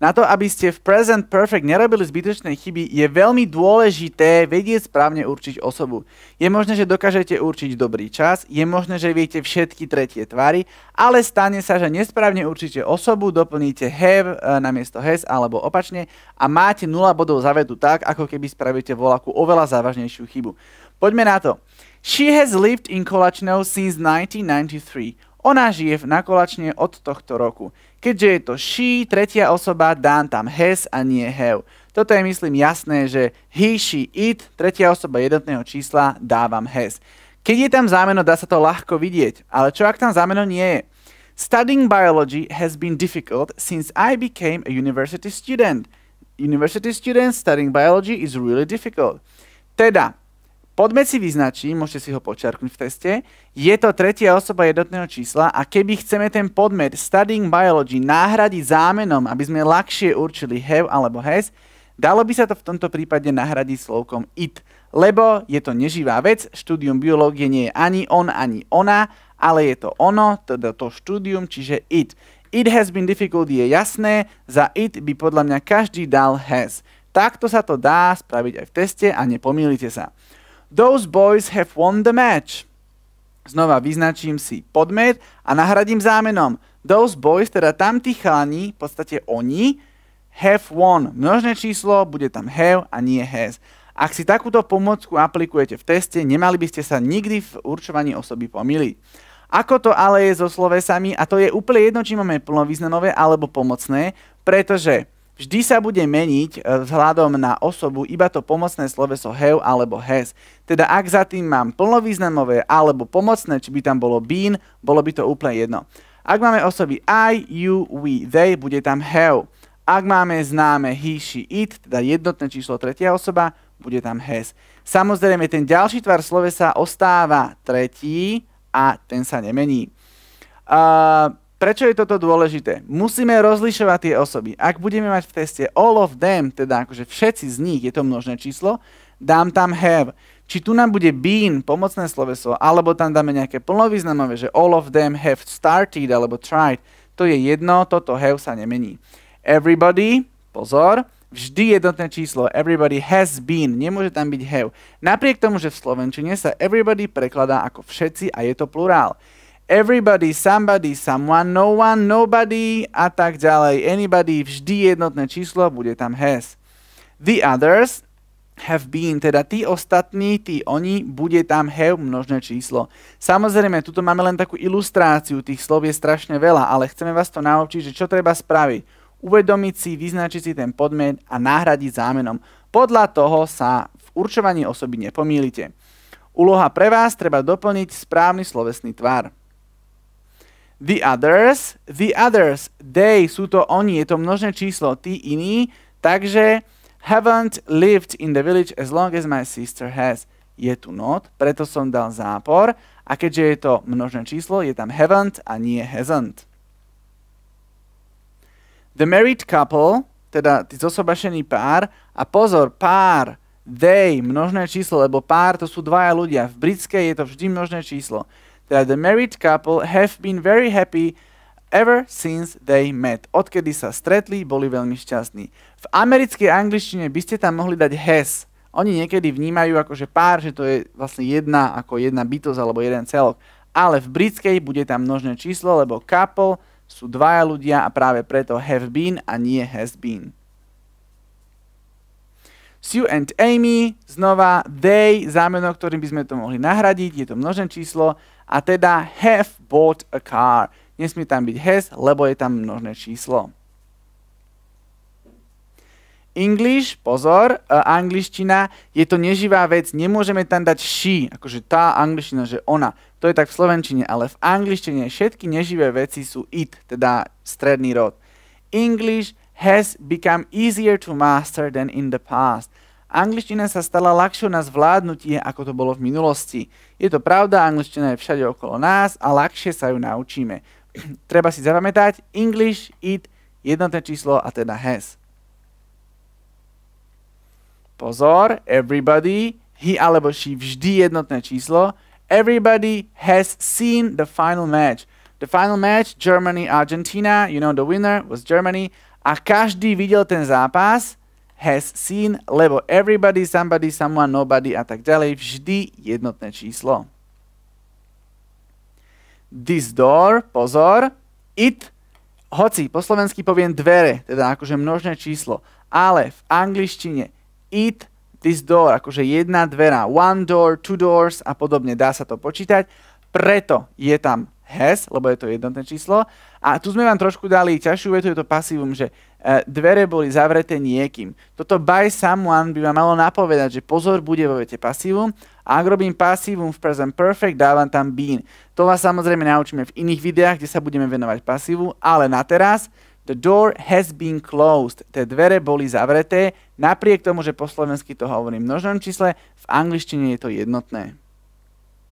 Na to, aby ste v present perfect nerobili zbytočné chyby, je veľmi dôležité vedieť správne určiť osobu. Je možné, že dokážete určiť dobrý čas, je možné, že viete všetky tretie tvary, ale stane sa, že nesprávne určíte osobu, doplníte have namiesto has alebo opačne a máte 0 bodov za vetu tak, ako keby spravíte voľakú oveľa závažnejšiu chybu. Poďme na to. She has lived in Kolačno since 1993. Ona žije na Kolačne od tohto roku. Keďže je to she, tretia osoba, dám tam has a nie have. Toto je, myslím, jasné, že he, she, it, tretia osoba jednotného čísla, dávam has. Keď je tam zámeno, dá sa to ľahko vidieť, ale čo ak tam zámeno nie je? Studying biology has been difficult since I became a university student. University student studying biology is really difficult. Teda, podmet si vyznačím, môžete si ho počiarknúť v teste, je to tretia osoba jednotného čísla a keby chceme ten podmet studying biology nahradiť zámenom, aby sme ľahšie určili have alebo has, dalo by sa to v tomto prípade nahradiť slovkom it, lebo je to neživá vec, štúdium biológie nie je ani on, ani ona, ale je to ono, teda to štúdium, čiže it. It has been difficult je jasné, za it by podľa mňa každý dal has. Takto sa to dá spraviť aj v teste a nepomýlite sa. Those boys have won the match. Znova vyznačím si podmet a nahradím zámenom. Those boys, teda tamtí chalani, v podstate oni, have won. Množné číslo, bude tam have a nie has. Ak si takúto pomôcku aplikujete v teste, nemali by ste sa nikdy v určovaní osoby pomýliť. Ako to ale je so slovesami, a to je úplne jedno, či máme plnovýznamové alebo pomocné, pretože vždy sa bude meniť vzhľadom na osobu iba to pomocné sloveso have alebo has. Teda ak za tým mám plnovýznamové alebo pomocné, či by tam bolo been, bolo by to úplne jedno. Ak máme osoby I, you, we, they, bude tam have. Ak máme známe he, she, it, teda jednotné číslo tretia osoba, bude tam has. Samozrejme, ten ďalší tvar slovesa ostáva tretí a ten sa nemení. Prečo je toto dôležité? Musíme rozlišovať tie osoby. Ak budeme mať v teste all of them, teda akože všetci z nich, je to množné číslo, dám tam have. Či tu nám bude been, pomocné sloveso, alebo tam dáme nejaké plnovýznamové, že all of them have started alebo tried, to je jedno, toto have sa nemení. Everybody, pozor, vždy jednotné číslo, everybody has been, nemôže tam byť have. Napriek tomu, že v slovenčine sa everybody prekladá ako všetci a je to plurál. Everybody, somebody, someone, no one, nobody a tak ďalej. Anybody, vždy jednotné číslo, bude tam has. The others have been, teda tí ostatní, tí oni, bude tam have množné číslo. Samozrejme, tuto máme len takú ilustráciu, tých slov je strašne veľa, ale chceme vás to naučiť, že čo treba spraviť. Uvedomiť si, vyznačiť si ten podmet a nahradiť zámenom. Podľa toho sa v určovaní osoby nepomýlite. Úloha pre vás, treba doplniť správny slovesný tvar. The others, they, sú to oni, je to množné číslo, tí iní, takže haven't lived in the village as long as my sister has. Je tu not, preto som dal zápor a keďže je to množné číslo, je tam haven't a nie hasn't. The married couple, teda zosobašený pár, a pozor, pár, they, množné číslo, lebo pár to sú dvaja ľudia, v britskej je to vždy množné číslo. Teda the married couple have been very happy ever since they met. Odkedy sa stretli, boli veľmi šťastní. V americkej angličtine by ste tam mohli dať has. Oni niekedy vnímajú akože pár, že to je vlastne jedna ako jedna bytosť alebo jeden celok. Ale v britskej bude tam množné číslo, lebo couple sú dvaja ľudia a práve preto have been a nie has been. Sue and Amy, znova they, zámeno, ktorým by sme to mohli nahradiť, je to množné číslo a teda have bought a car. Nesmie tam byť has, lebo je tam množné číslo. English, pozor, angličtina, je to neživá vec, nemôžeme tam dať she, akože tá angličtina, že ona. To je tak v slovenčine, ale v angličtine všetky neživé veci sú it, teda stredný rod. English has become easier to master than in the past. Angličtina sa stala ľahšou na zvládnutie, ako to bolo v minulosti. Je to pravda, angličtina je všade okolo nás a ľahšie sa ju naučíme. Treba si zapamätať English, it, jednotné číslo a teda has. Pozor, everybody, he alebo she vždy jednotné číslo. Everybody has seen the final match. The final match, Germany-Argentina, you know the winner was Germany. A každý videl ten zápas, has seen, lebo everybody, somebody, someone, nobody a tak ďalej, vždy jednotné číslo. This door, pozor, it, hoci po slovensky poviem dvere, teda akože množné číslo, ale v angličtine it, this door, akože jedna dvera, one door, two doors a podobne, dá sa to počítať, preto je tam has, lebo je to jednotné číslo. A tu sme vám trošku dali ťažšiu vetu, je to pasívum, že dvere boli zavreté niekým. Toto by someone by ma malo napovedať, že pozor, bude vo vete pasívum. A ak robím pasívum v present perfect, dávam tam been. To vás samozrejme naučíme v iných videách, kde sa budeme venovať pasívu, ale na teraz the door has been closed. Tie dvere boli zavreté, napriek tomu, že po slovensky to hovorím v množnom čísle, v angličtine je to jednotné.